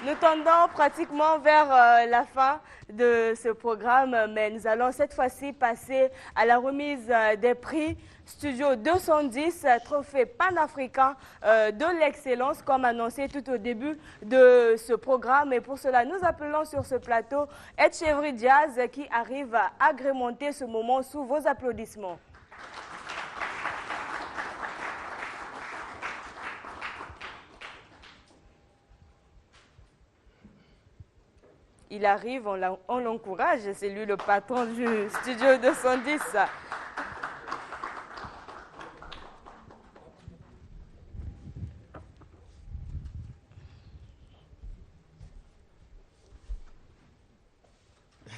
Nous tendons pratiquement vers la fin de ce programme, mais nous allons cette fois-ci passer à la remise des prix Studio 210, trophée panafricain de l'excellence, comme annoncé tout au début de ce programme. Et pour cela, nous appelons sur ce plateau Ed Chevry Diaz qui arrive à agrémenter ce moment sous vos applaudissements. Il arrive, on l'encourage, c'est lui le patron du Studio 210.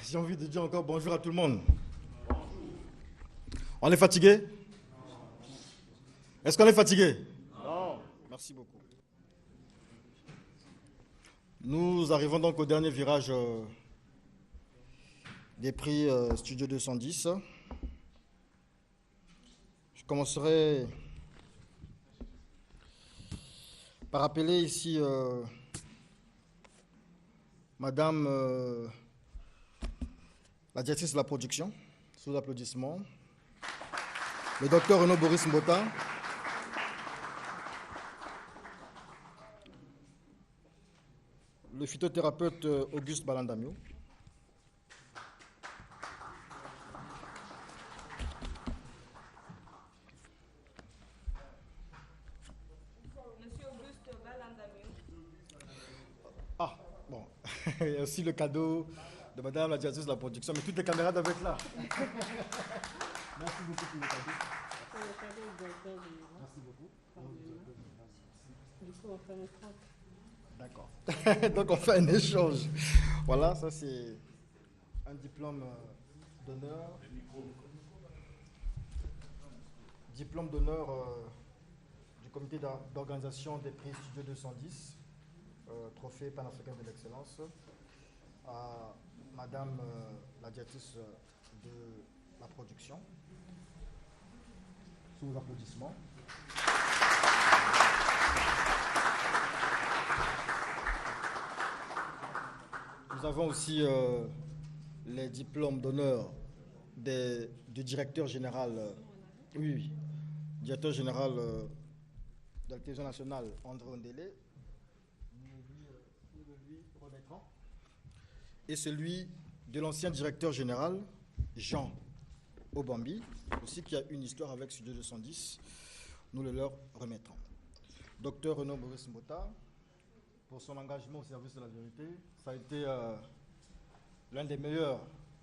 J'ai envie de dire encore bonjour à tout le monde. On est fatigué? Est-ce qu'on est fatigué? Non. Merci beaucoup. Nous arrivons donc au dernier virage des prix Studio 210. Je commencerai par appeler ici Madame la directrice de la production, sous applaudissements, le docteur Renaud Boris Mbota, le phytothérapeute Auguste Balandamio, bon, il y a aussi le cadeau de Madame la directrice de la production, mais toutes les caméras doivent être là. Merci beaucoup pour le cadeau. Merci beaucoup. Du coup, on fait un échange. D'accord. Donc, on fait un échange. Voilà, ça c'est un diplôme d'honneur. Diplôme d'honneur du comité d'organisation des prix Studio 210, trophée panafricain de l'excellence, à Madame la directrice de la production. Sous vos applaudissements. Nous avons aussi les diplômes d'honneur du directeur général, directeur général de la télévision nationale, André Ondélé. Nous le lui remettrons. Et celui de l'ancien directeur général, Jean Obambi, aussi qui a une histoire avec Studio 210, nous le leur remettrons. Docteur Renaud Boris Mbota, pour son engagement au service de la vérité, ça a été l'un des meilleurs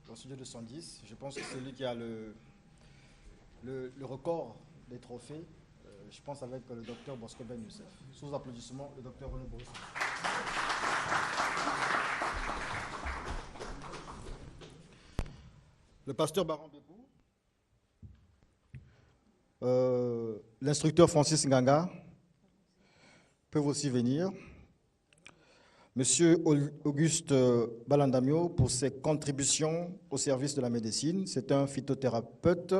dans Studio 210. Je pense que c'est lui qui a le record des trophées, je pense avec le docteur Bosco Ben Youssef. Sous applaudissements, le docteur Renaud Boris Mbota. Le pasteur Baron Bepou, l'instructeur Francis Nganga peuvent aussi venir. Monsieur Auguste Balandamio pour ses contributions au service de la médecine. C'est un phytothérapeute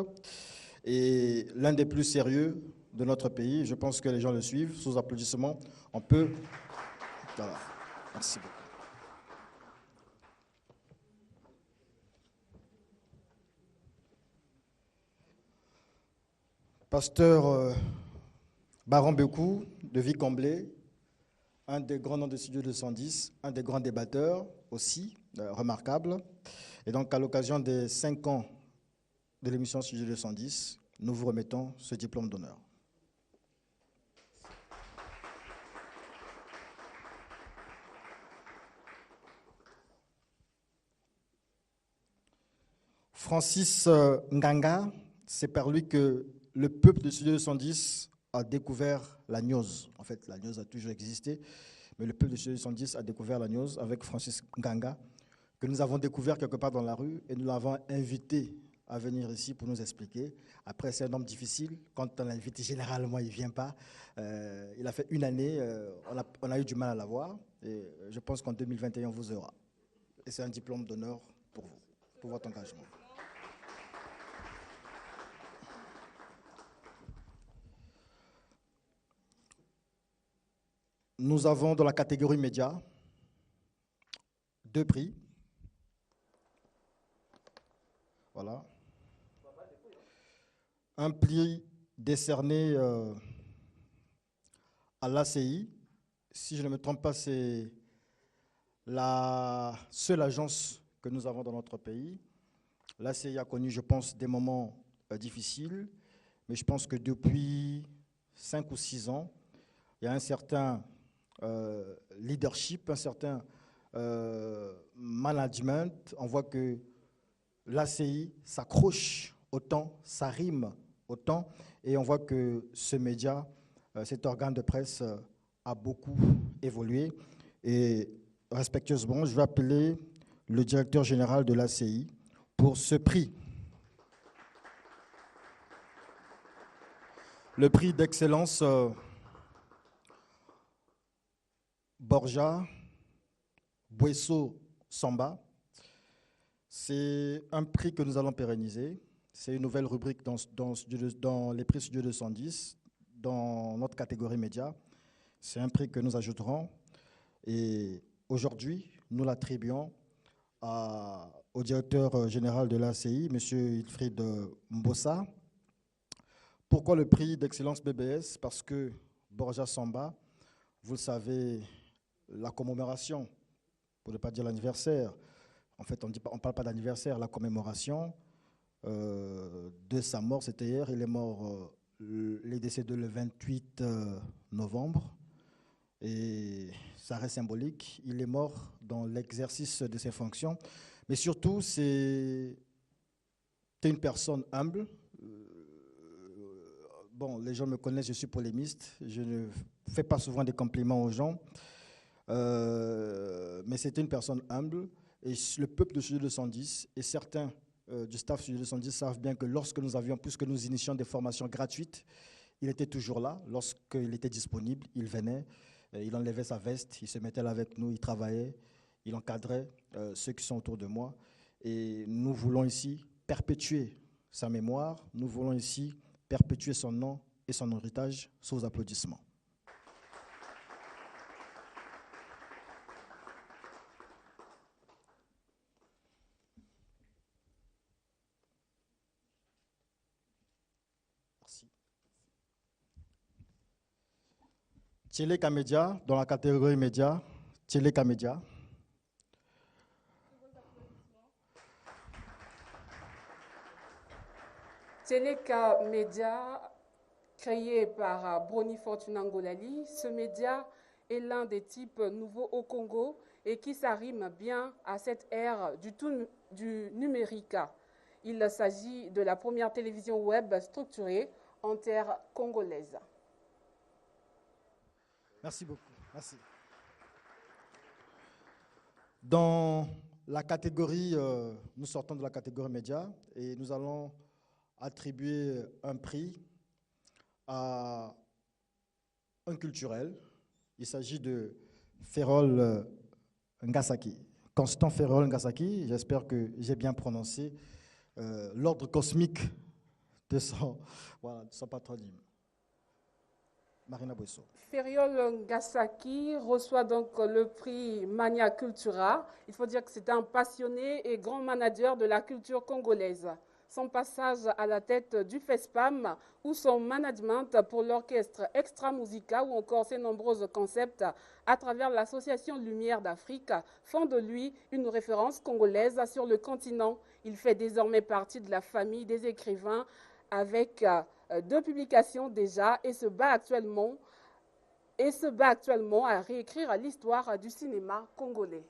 et l'un des plus sérieux de notre pays. Je pense que les gens le suivent. Sous applaudissements, on peut... Voilà. Merci beaucoup. Pasteur Baron Bekou de Vicomblé, un des grands noms de Studio 210, un des grands débatteurs aussi, remarquable. Et donc, à l'occasion des 5 ans de l'émission Studio 210, nous vous remettons ce diplôme d'honneur. Francis Nganga, c'est par lui que le peuple de Studio 210 a découvert la gnose. En fait, la gnose a toujours existé, mais le peuple de Studio 210 a découvert la gnose avec Francis Nganga, que nous avons découvert quelque part dans la rue et nous l'avons invité à venir ici pour nous expliquer. Après, c'est un homme difficile. Quand on l'invite, généralement, il ne vient pas. Il a fait une année, on a eu du mal à l'avoir. Et je pense qu'en 2021, on vous aura. Et c'est un diplôme d'honneur pour vous, pour votre engagement. Nous avons dans la catégorie médias 2 prix. Voilà. Un prix décerné à l'ACI. Si je ne me trompe pas, c'est la seule agence que nous avons dans notre pays. L'ACI a connu, je pense, des moments difficiles, mais je pense que depuis 5 ou 6 ans, il y a un certain leadership, un certain management. On voit que l'ACI s'accroche au temps, ça rime au temps, et on voit que ce média, cet organe de presse a beaucoup évolué. Et respectueusement, je vais appeler le directeur général de l'ACI pour ce prix. Le prix d'excellence Borja Bueso Samba. C'est un prix que nous allons pérenniser. C'est une nouvelle rubrique dans les prix Studio 210, dans notre catégorie média. C'est un prix que nous ajouterons. Et aujourd'hui, nous l'attribuons au directeur général de l'ACI, M. Wilfried Mbossa. Pourquoi le prix d'excellence BBS? Parce que Borja Samba, vous le savez, la commémoration, pour ne pas dire l'anniversaire, en fait, on ne parle pas d'anniversaire, la commémoration de sa mort, c'était hier. Il est mort, il est décédé le 28 novembre. Et ça reste symbolique. Il est mort dans l'exercice de ses fonctions. Mais surtout, c'est une personne humble. Bon, les gens me connaissent, je suis polémiste. Je ne fais pas souvent des compliments aux gens. Mais c'était une personne humble. Et le peuple de Studio 210 et certains du staff Studio 210 savent bien que lorsque nous avions, puisque nous initions des formations gratuites, il était toujours là. Lorsqu'il était disponible, il venait, il enlevait sa veste, il se mettait là avec nous, il travaillait, il encadrait ceux qui sont autour de moi. Et nous voulons ici perpétuer sa mémoire, nous voulons ici perpétuer son nom et son héritage sous vos applaudissements. Merci. Tcheleka Média, dans la catégorie média, Tcheleka Média. Tcheleka Média, créé par Brony Fortuna Ngolali, ce média est l'un des types nouveaux au Congo et qui s'arrime bien à cette ère du numérique. Il s'agit de la première télévision web structurée en terre congolaise. Merci beaucoup. Merci. Dans la catégorie, nous sortons de la catégorie média et nous allons attribuer un prix à un culturel. Il s'agit de Ferrol Ngasaki. Constant Ferrol Ngasaki, j'espère que j'ai bien prononcé l'ordre cosmique de son patronyme. Marina Bueso. Ferrol Ngasaki reçoit donc le prix Mania Cultura. Il faut dire que c'est un passionné et grand manager de la culture congolaise. Son passage à la tête du FESPAM ou son management pour l'orchestre Extra Musica ou encore ses nombreux concepts à travers l'association Lumière d'Afrique font de lui une référence congolaise sur le continent. Il fait désormais partie de la famille des écrivains avec 2 publications déjà et se bat actuellement à réécrire l'histoire du cinéma congolais.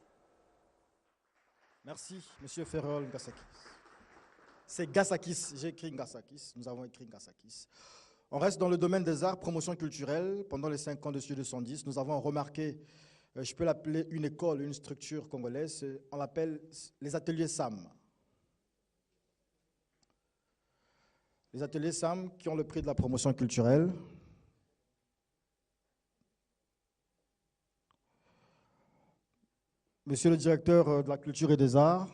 Merci, Monsieur Ferrol Ngasaki. C'est Gasakis, j'ai écrit Ngasakis, nous avons écrit Ngasakis. On reste dans le domaine des arts, promotion culturelle. Pendant les 5 ans de Studio 210, nous avons remarqué, je peux l'appeler une école, une structure congolaise, on l'appelle les ateliers SAM. Les ateliers SAM qui ont le prix de la promotion culturelle. Monsieur le directeur de la culture et des arts.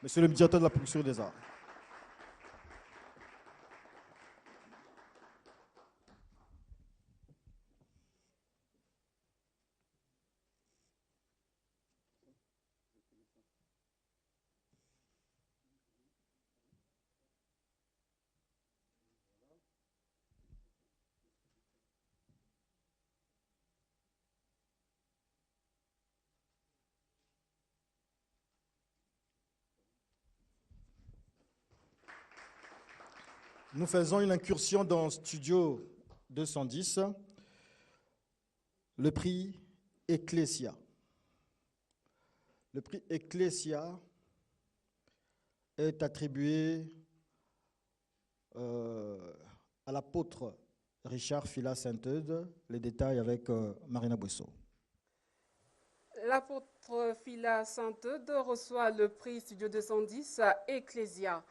Monsieur le directeur de la culture et des arts. Nous faisons une incursion dans Studio 210, le prix Ecclesia. Le prix Ecclesia est attribué à l'apôtre Richard Fila Saint-Eudes. Les détails avec Marina Boisseau. L'apôtre Fila Saint-Eudes reçoit le prix Studio 210 à Ecclesia.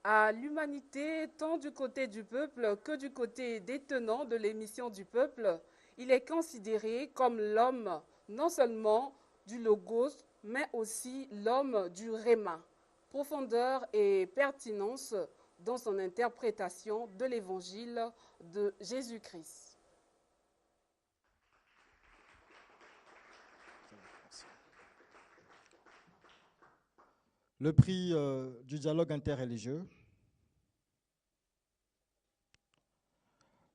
À l'humanité, tant du côté du peuple que du côté des tenants de l'émission du peuple, il est considéré comme l'homme non seulement du logos, mais aussi l'homme du réma. Profondeur et pertinence dans son interprétation de l'évangile de Jésus-Christ. Le prix du dialogue interreligieux.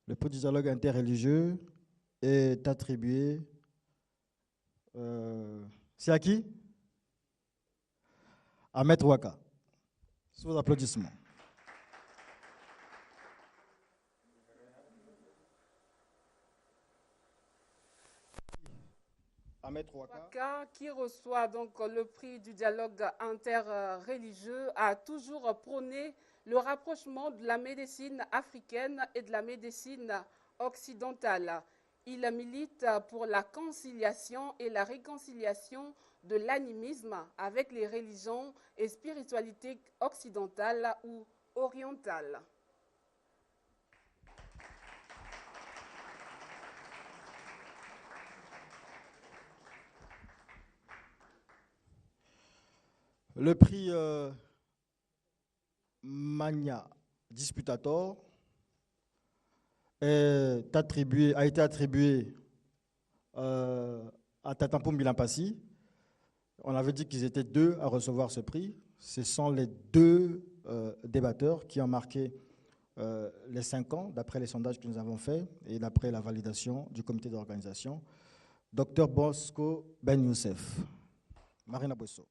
Le prix du dialogue interreligieux est attribué. C'est à qui? À Maître Waka. Sous vos applaudissements. Ahmed Waka, qui reçoit donc le prix du dialogue interreligieux, a toujours prôné le rapprochement de la médecine africaine et de la médecine occidentale. Il milite pour la conciliation et la réconciliation de l'animisme avec les religions et spiritualités occidentales ou orientales. Le prix Magna Disputator a été attribué à Tatampo Mbilampasi. On avait dit qu'ils étaient deux à recevoir ce prix. Ce sont les deux débatteurs qui ont marqué les 5 ans, d'après les sondages que nous avons faits et d'après la validation du comité d'organisation. Dr Bosco Ben Youssef. Marina Boisseau.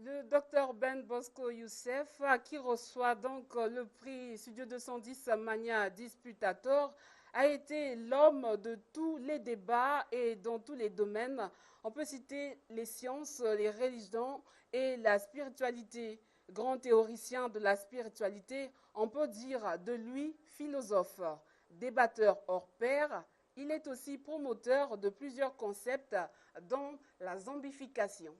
Le docteur Ben Bosco Youssef, qui reçoit donc le prix Studio 210 Magna Disputator, a été l'homme de tous les débats et dans tous les domaines. On peut citer les sciences, les religions et la spiritualité. Grand théoricien de la spiritualité, on peut dire de lui philosophe, débatteur hors pair. Il est aussi promoteur de plusieurs concepts dont la zombification.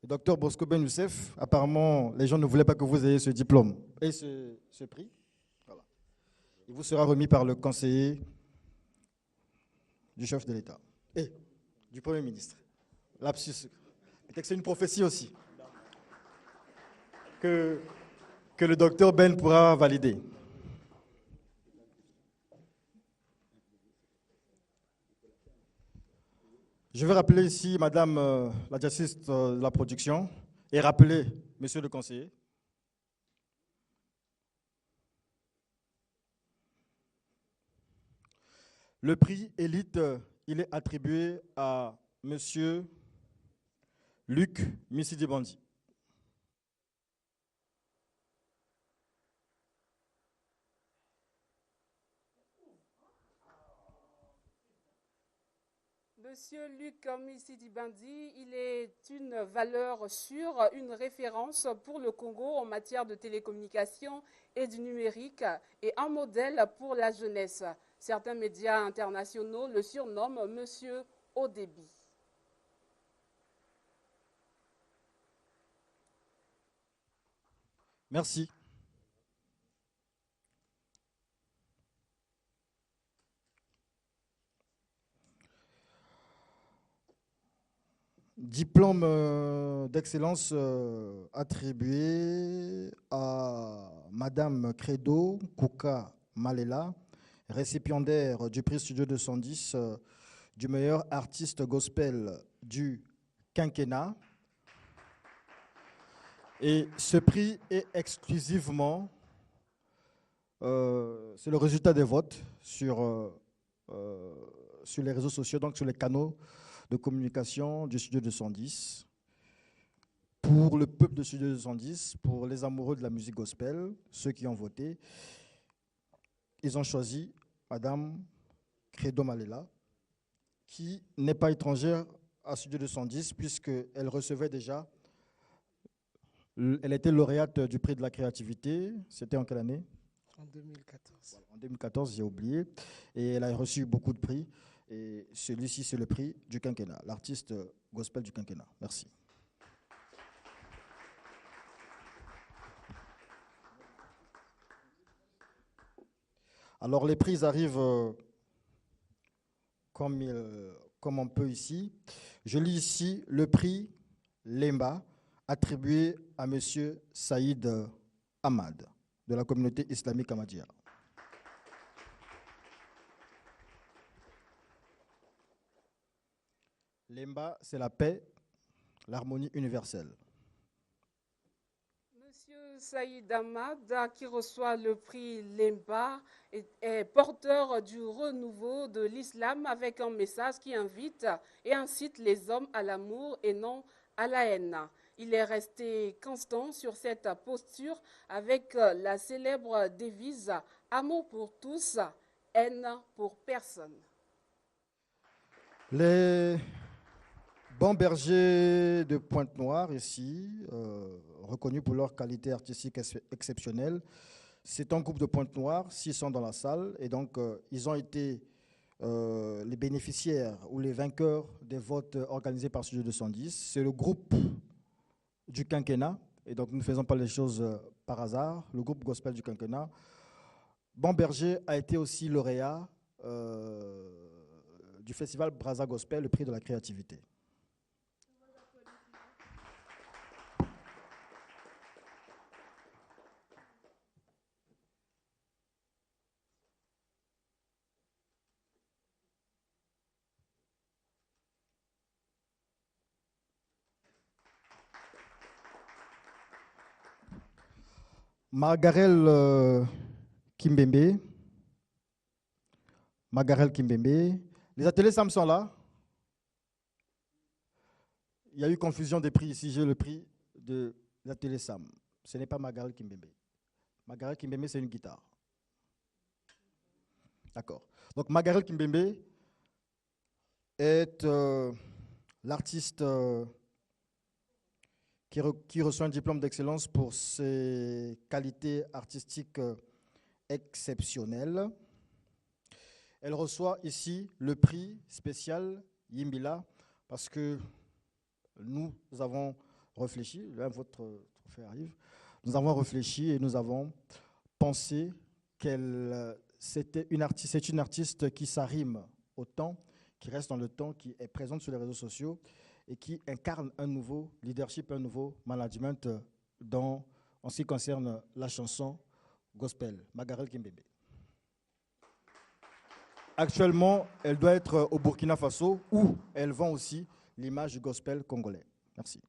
Docteur Bosco Ben Youssef, apparemment, les gens ne voulaient pas que vous ayez ce diplôme et ce prix. Voilà. Il vous sera remis par le conseiller du chef de l'État et du Premier ministre. Lapsus. Peut-être que c'est une prophétie aussi que le docteur Ben pourra valider. Je vais rappeler ici Madame la directrice de la production et rappeler Monsieur le conseiller. Le prix Élite, il est attribué à Monsieur Luc Missidibandi. Monsieur Luc Missidibandi, il est une valeur sûre, une référence pour le Congo en matière de télécommunications et du numérique et un modèle pour la jeunesse. Certains médias internationaux le surnomment Monsieur Haut débit. Merci. Diplôme d'excellence attribué à Madame Credo Kouka Malela, récipiendaire du prix Studio 210 du meilleur artiste gospel du quinquennat. Et ce prix est exclusivement, c'est le résultat des votes sur les réseaux sociaux, donc sur les canaux de communication du Studio 210. Pour le peuple de Studio 210, pour les amoureux de la musique gospel, ceux qui ont voté, ils ont choisi Madame Credo Malela, qui n'est pas étrangère à Studio 210, puisqu'elle recevait déjà, elle était lauréate du prix de la créativité. C'était en quelle année? En 2014. Voilà, en 2014, j'ai oublié. Et elle a reçu beaucoup de prix. Et celui-ci, c'est le prix du quinquennat, l'artiste gospel du quinquennat. Merci. Alors, les prix arrivent comme on peut ici. Je lis ici le prix Lemba, attribué à M. Saïd Ahmad, de la communauté islamique Ahmadiyya. Lemba, c'est la paix, l'harmonie universelle. Monsieur Saïd Ahmad, qui reçoit le prix Lemba, est porteur du renouveau de l'islam avec un message qui invite et incite les hommes à l'amour et non à la haine. Il est resté constant sur cette posture avec la célèbre devise « Amour pour tous, haine pour personne ». Les bons bergers de Pointe-Noire, ici, reconnus pour leur qualité artistique exceptionnelle, c'est un groupe de Pointe-Noire, 600 dans la salle, et donc ils ont été les bénéficiaires ou les vainqueurs des votes organisés par Studio 210. C'est le groupe du quinquennat, et donc nous ne faisons pas les choses par hasard, le groupe gospel du quinquennat. Bon Berger a été aussi lauréat du festival Brazza Gospel, le prix de la créativité. Margarel Kimbembe. Margarel Kimbembe. Les ateliers Sam sont là. Il y a eu confusion des prix ici. J'ai le prix de l'atelier Sam. Ce n'est pas Margarel Kimbembe. Margarel Kimbembe, c'est une guitare. D'accord. Donc Margarel Kimbembe est l'artiste qui reçoit un diplôme d'excellence pour ses qualités artistiques exceptionnelles. Elle reçoit ici le prix spécial Yimbila parce que nous avons réfléchi, là votre trophée arrive, nous avons réfléchi et nous avons pensé qu'elle c'est une artiste qui s'arrime au temps, qui reste dans le temps, qui est présente sur les réseaux sociaux et qui incarne un nouveau leadership, un nouveau management en ce qui concerne la chanson gospel, Margarel Kimbembe. Actuellement, elle doit être au Burkina Faso où elle vend aussi l'image du gospel congolais. Merci.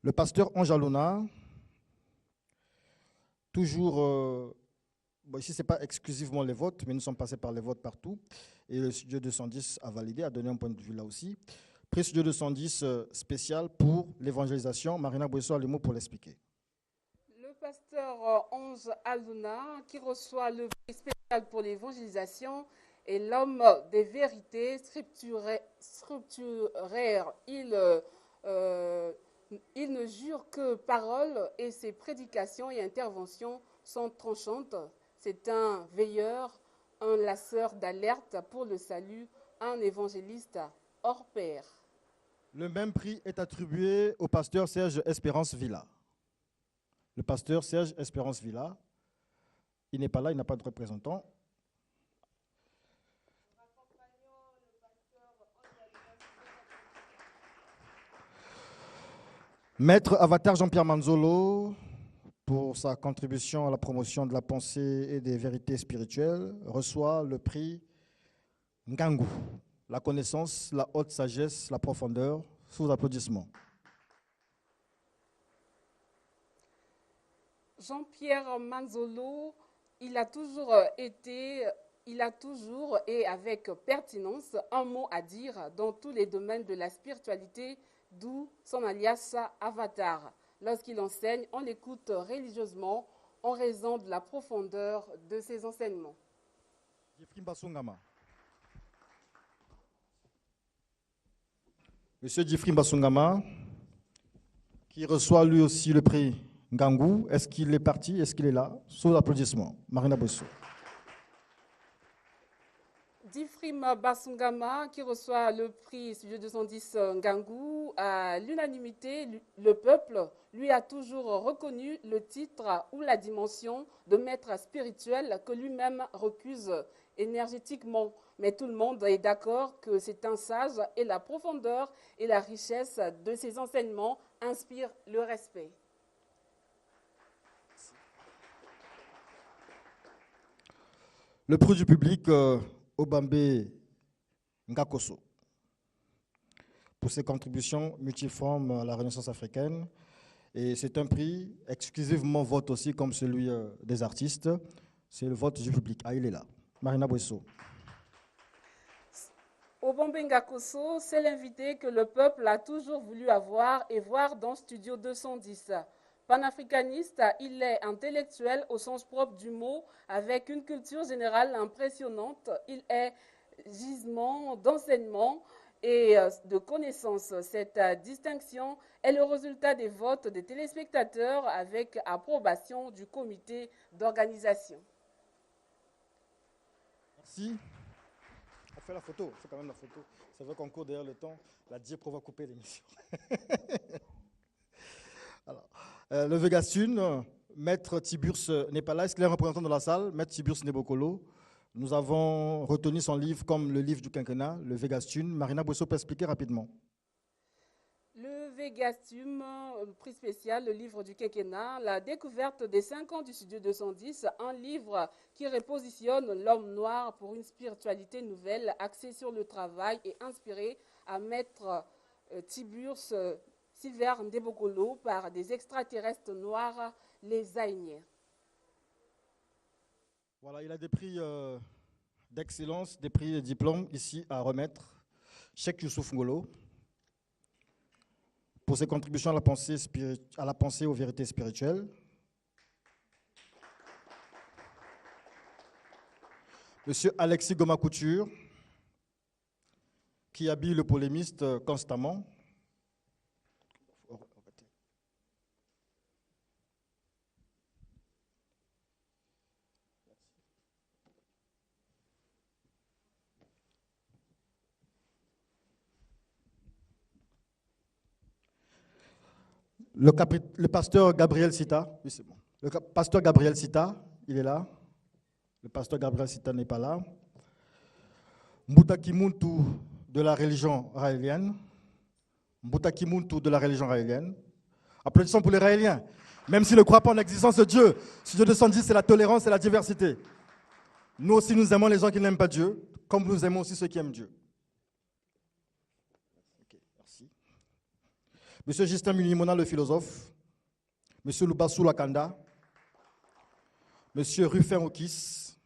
Le pasteur Anjalona, toujours, bon, ici ce n'est pas exclusivement les votes, mais nous sommes passés par les votes partout. Et le Studio 210 a validé, a donné un point de vue là aussi. Prix Studio 210 spécial pour l'évangélisation. Marina Boissois, les mots pour l'expliquer. Le pasteur Ange Aluna, qui reçoit le prix spécial pour l'évangélisation, est l'homme des vérités scripturaires. Il ne jure que paroles et ses prédications et interventions sont tranchantes. C'est un veilleur, un lanceur d'alerte pour le salut, un évangéliste hors pair. Le même prix est attribué au pasteur Serge Espérance Villa. Le pasteur Serge Espérance Villa, il n'est pas là, il n'a pas de représentant. Maître Avatar Jean-Pierre Manzolo, pour sa contribution à la promotion de la pensée et des vérités spirituelles, reçoit le prix Ngangu, la connaissance, la haute sagesse, la profondeur, sous applaudissements. Jean-Pierre Manzolo, il a toujours et avec pertinence un mot à dire dans tous les domaines de la spiritualité, d'où son alias Avatar. Lorsqu'il enseigne, on l'écoute religieusement en raison de la profondeur de ses enseignements. Monsieur Jeffrey Mbasungama, qui reçoit lui aussi le prix Ngangu. Est-ce qu'il est parti? Est-ce qu'il est là? Sous applaudissements. Marina Bosso. Difrim Basungama, qui reçoit le prix Studio 210 Ngangu, à l'unanimité, le peuple lui a toujours reconnu le titre ou la dimension de maître spirituel que lui-même recuse énergétiquement. Mais tout le monde est d'accord que c'est un sage et la profondeur et la richesse de ses enseignements inspirent le respect. Le prix du public Obambe Ngakoso pour ses contributions multiformes à la Renaissance africaine. Et c'est un prix exclusivement vote aussi comme celui des artistes. C'est le vote du public. Ah, il est là. Marina Bosso. Obambe Ngakoso, c'est l'invité que le peuple a toujours voulu avoir et voir dans Studio 210. Panafricaniste, il est intellectuel au sens propre du mot, avec une culture générale impressionnante. Il est gisement d'enseignement et de connaissances. Cette distinction est le résultat des votes des téléspectateurs avec approbation du comité d'organisation. Merci. On fait la photo, on fait quand même la photo. C'est vrai qu'on court derrière le temps. La dièpre va couper l'émission. Alors, le Vegasune, Maître Tiburce n'est pas là. Est-ce qu'il est représentant de la salle? Maître Tiburce Nebokolo. Nous avons retenu son livre comme le livre du quinquennat, le Vegasune. Marina Bosso peut expliquer rapidement. Le Vegasune, prix spécial, le livre du quinquennat, la découverte des 5 ans du Studio 210, un livre qui repositionne l'homme noir pour une spiritualité nouvelle, axée sur le travail et inspiré à Maître Tiburce Silver Ndebokolo par des extraterrestres noirs, les Aïniens. Voilà, il a des prix d'excellence, des prix et diplômes ici à remettre. Cheikh Youssouf Ngolo, pour ses contributions à la pensée aux vérités spirituelles. Monsieur Alexis Goma Couture, qui habille le polémiste constamment. Le pasteur Gabriel Sita, oui, c'est bon. Le pasteur Gabriel Sita, il est là. Le pasteur Gabriel Sita n'est pas là. Mbutaki Muntu de la religion raélienne. Mbutaki Muntu de la religion raélienne. Applaudissons pour les Raéliens. Même s'ils ne croient pas en l'existence de Dieu, Studio 210, c'est la tolérance et la diversité. Nous aussi, nous aimons les gens qui n'aiment pas Dieu, comme nous aimons aussi ceux qui aiment Dieu. Okay, merci. Monsieur Justin Munimona, le philosophe. Monsieur Lubassou Lakanda. Monsieur Rufin Okis.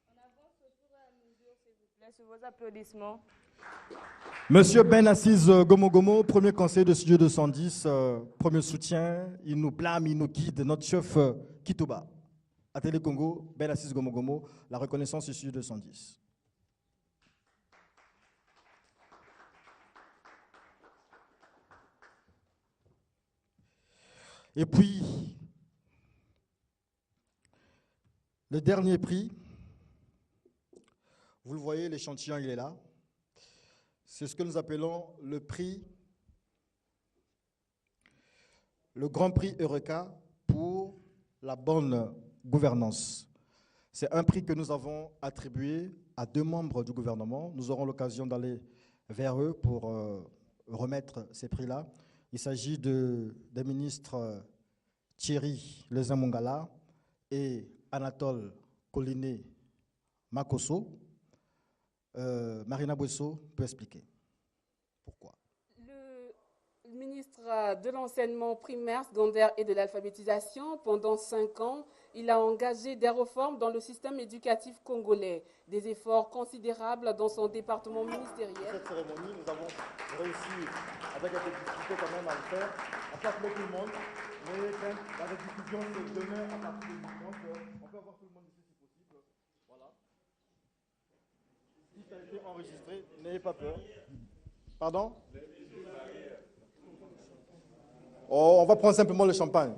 On avance au fur et à mesure, s'il vous plaît, sur vos applaudissements. Monsieur Ben Assis Gomo Gomo, premier conseiller de Studio 210, premier soutien, il nous blâme, il nous guide, notre chef Kituba. À Télé Congo, Ben Assis Gomo Gomo, la reconnaissance du Studio 210. Et puis, le dernier prix, vous le voyez, l'échantillon, il est là. C'est ce que nous appelons le prix, le Grand Prix Eureka pour la bonne gouvernance. C'est un prix que nous avons attribué à 2 membres du gouvernement. Nous aurons l'occasion d'aller vers eux pour remettre ces prix-là. Il s'agit des ministres Thierry Lezin-Mongala et Anatole Collinet Makosso. Marina Bouesso peut expliquer pourquoi. Le ministre de l'enseignement primaire, secondaire et de l'alphabétisation, pendant 5 ans, il a engagé des réformes dans le système éducatif congolais, des efforts considérables dans son département ministériel. Cette cérémonie, nous avons réussi, avec des difficultés quand même à le faire, à pas appeler tout le monde, mais la diffusion c'est demain à partir de 10h30. On peut avoir tout le monde ici si possible. Voilà. Si ça a été enregistré, n'ayez pas peur. Pardon? Oh, on va prendre simplement le champagne.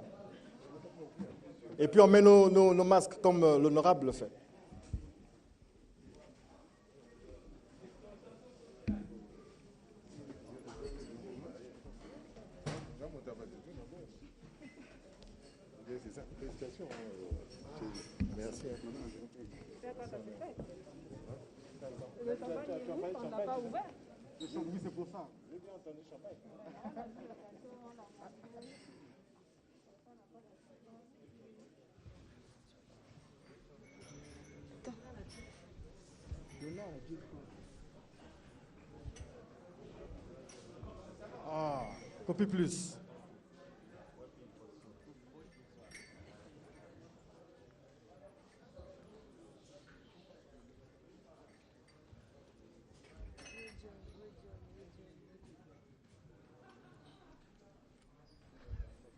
Et puis on met nos masques comme l'honorable le fait. Merci. Le champagne, on n'a pas ouvert. Oui, c'est pour ça. J'ai bien entendu champagne. Ah, copie plus.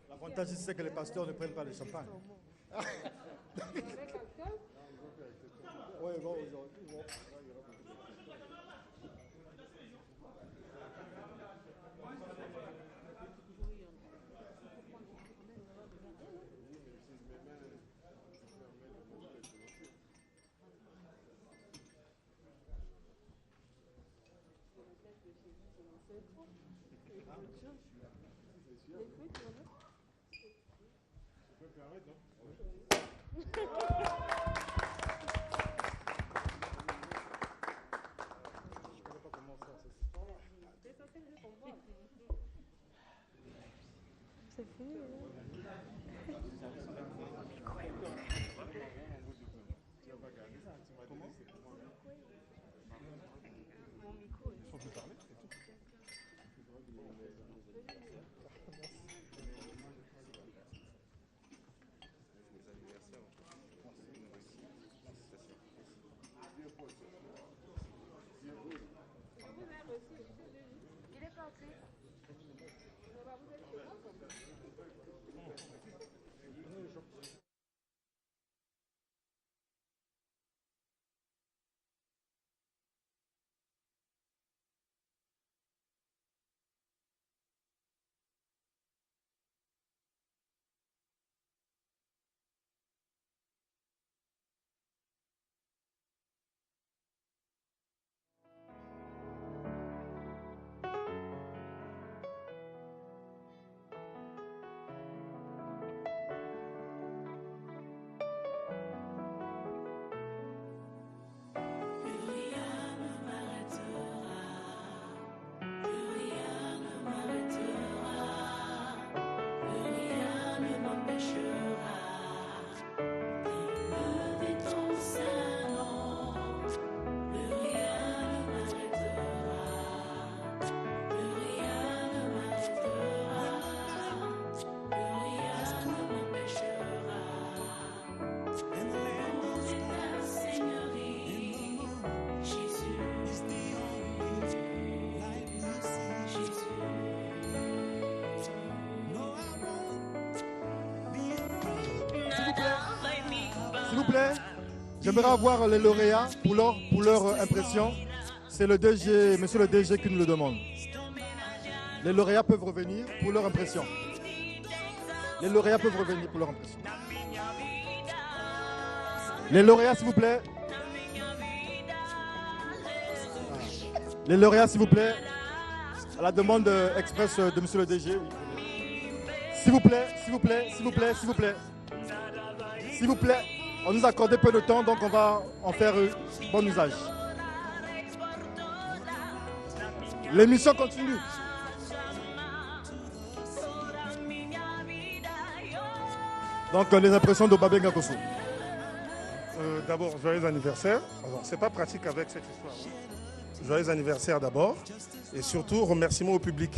L'avantage, c'est que les pasteurs ne prennent pas le champagne. Oui, bon, aujourd'hui, bon. C'est fini. Il est parti. S'il vous plaît, j'aimerais avoir les lauréats pour leur impression. C'est le DG, monsieur le DG qui nous le demande. Les lauréats peuvent revenir pour leur impression. Les lauréats peuvent revenir pour leur impression. Les lauréats, s'il vous plaît. Les lauréats, s'il vous plaît. À la demande express de monsieur le DG. Oui. S'il vous plaît, s'il vous plaît, s'il vous plaît, s'il vous plaît. S'il vous plaît, on nous a accordé peu de temps, donc on va en faire bon usage. L'émission continue. Donc, les impressions de Babé Ngakoso. D'abord, joyeux anniversaire. Alors, c'est pas pratique avec cette histoire. Joyeux anniversaire d'abord. Et surtout, remerciement au public.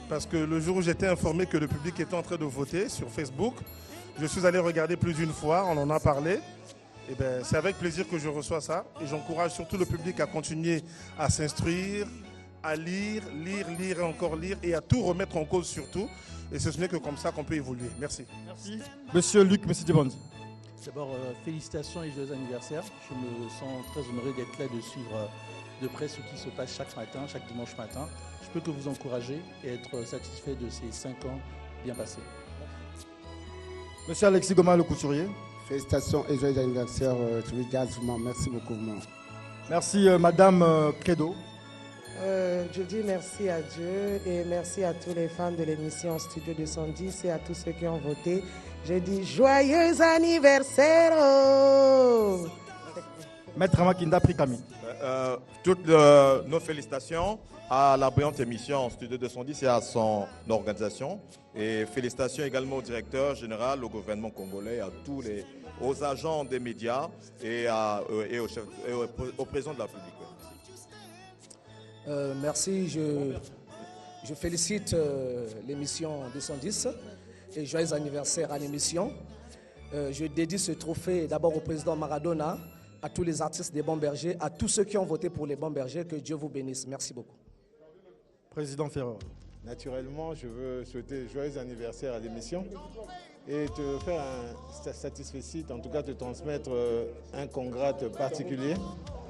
Parce que le jour où j'étais informé que le public était en train de voter sur Facebook, je suis allé regarder plus d'une fois, on en a parlé. Et ben, c'est avec plaisir que je reçois ça. Et j'encourage surtout le public à continuer à s'instruire, à lire et encore lire, et à tout remettre en cause surtout. Et ce n'est que comme ça qu'on peut évoluer. Merci. Merci. Monsieur Luc Messidibandi. D'abord, félicitations et joyeux anniversaire. Je me sens très honoré d'être là, de suivre de près ce qui se passe chaque matin, chaque dimanche matin. Je peux que vous encourager et être satisfait de ces 5 ans bien passés. Monsieur Alexis Goma, le couturier. Félicitations et joyeux anniversaire, merci beaucoup. Merci, Madame Credo. Je dis merci à Dieu et merci à tous les fans de l'émission Studio 210 et à tous ceux qui ont voté. Je dis joyeux anniversaire. Maître Amakinda Prikami. Toutes nos félicitations à la brillante émission Studio 210 et à son organisation. Et félicitations également au directeur général, au gouvernement congolais, aux agents des médias et au président de la République. Merci, je félicite l'émission 210 et joyeux anniversaire à l'émission. Je dédie ce trophée d'abord au président Maradona, à tous les artistes des Bons Bergers, à tous ceux qui ont voté pour les Bons Bergers, que Dieu vous bénisse. Merci beaucoup. Président Ferrer. Naturellement, je veux souhaiter joyeux anniversaire à l'émission et te faire un satisfecit, en tout cas te transmettre un congrès particulier.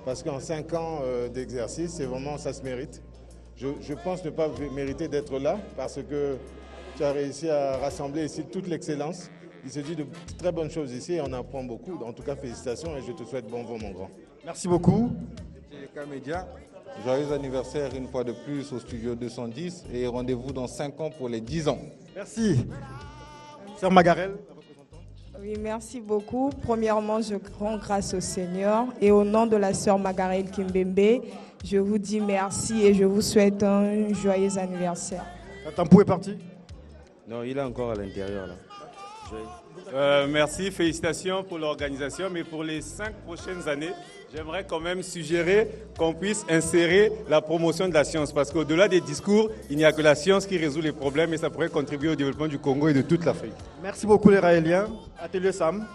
Parce qu'en 5 ans d'exercice, c'est vraiment, ça se mérite. Je pense ne pas mériter d'être là parce que tu as réussi à rassembler ici toute l'excellence. Il se dit de très bonnes choses ici et on apprend beaucoup. En tout cas, félicitations et je te souhaite bon vent, mon grand. Merci beaucoup. Média, joyeux anniversaire une fois de plus au Studio 210 et rendez-vous dans 5 ans pour les 10 ans. Merci. Sœur Magarel. Oui, merci beaucoup. Premièrement, je rends grâce au Seigneur et au nom de la sœur Magarel Kimbembe, je vous dis merci et je vous souhaite un joyeux anniversaire. La tampou est parti? Non, il est encore à l'intérieur là. Merci, félicitations pour l'organisation, mais pour les 5 prochaines années, j'aimerais quand même suggérer qu'on puisse insérer la promotion de la science, parce qu'au-delà des discours, il n'y a que la science qui résout les problèmes et ça pourrait contribuer au développement du Congo et de toute l'Afrique. Merci beaucoup les Raéliens. Atelier Sam.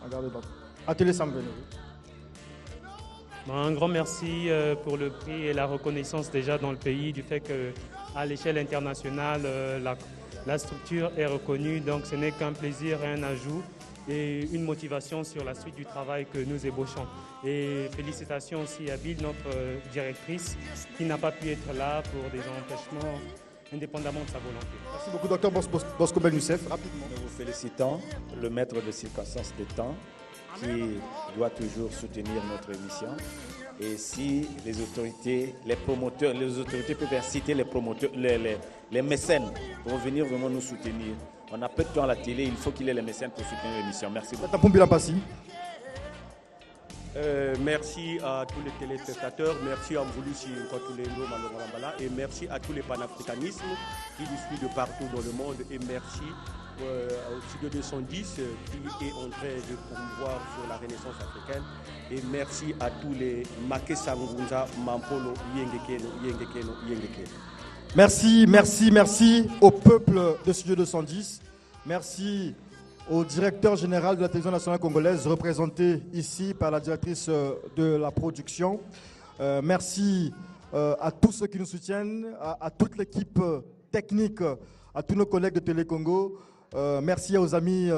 Regardez donc. Atelier Sam, venez. Un grand merci pour le prix et la reconnaissance déjà dans le pays du fait qu'à l'échelle internationale, la structure est reconnue, donc ce n'est qu'un plaisir et un ajout et une motivation sur la suite du travail que nous ébauchons. Et félicitations aussi à Bill, notre directrice, qui n'a pas pu être là pour des empêchements indépendamment de sa volonté. Merci beaucoup, Dr Bosco Ben-Youssef. Rapidement. Nous vous félicitons, le maître de circonstances des temps, qui doit toujours soutenir notre émission. Et si les autorités, les promoteurs, les autorités peuvent inciter les promoteurs, les mécènes pour venir vraiment nous soutenir. On a peu de temps à la télé, il faut qu'il y ait les mécènes pour soutenir l'émission. Merci beaucoup. Merci à tous les téléspectateurs, merci à Mvulusi Nkotulendo Malorambala et merci à tous les panafricanismes qui nous suivent de partout dans le monde et merci au Studio 210 qui est en train de promouvoir sur la Renaissance africaine et merci à tous les Maké Sangunza, Mampolo, Yengekeno. Merci au peuple de Studio 210. Merci au directeur général de la télévision nationale congolaise, représenté ici par la directrice de la production. Merci à tous ceux qui nous soutiennent, à toute l'équipe technique, à tous nos collègues de Télé Congo. Merci aux amis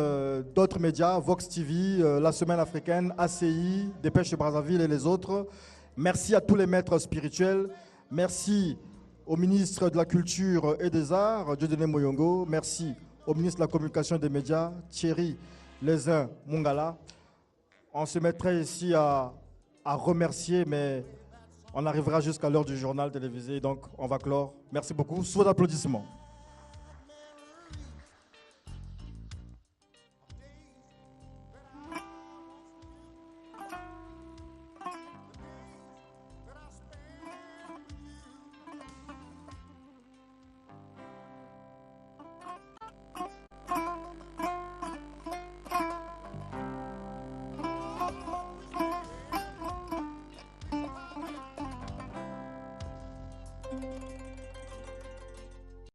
d'autres médias, Vox TV, La Semaine africaine, ACI, Dépêche de Brazzaville et les autres. Merci à tous les maîtres spirituels. Merci au ministre de la Culture et des Arts, Dieudonné Moyongo. Merci au ministre de la Communication et des Médias, Thierry Lézin Mongala. On se mettrait ici à remercier, mais on arrivera jusqu'à l'heure du journal télévisé, donc on va clore. Merci beaucoup. Sous d'applaudissements.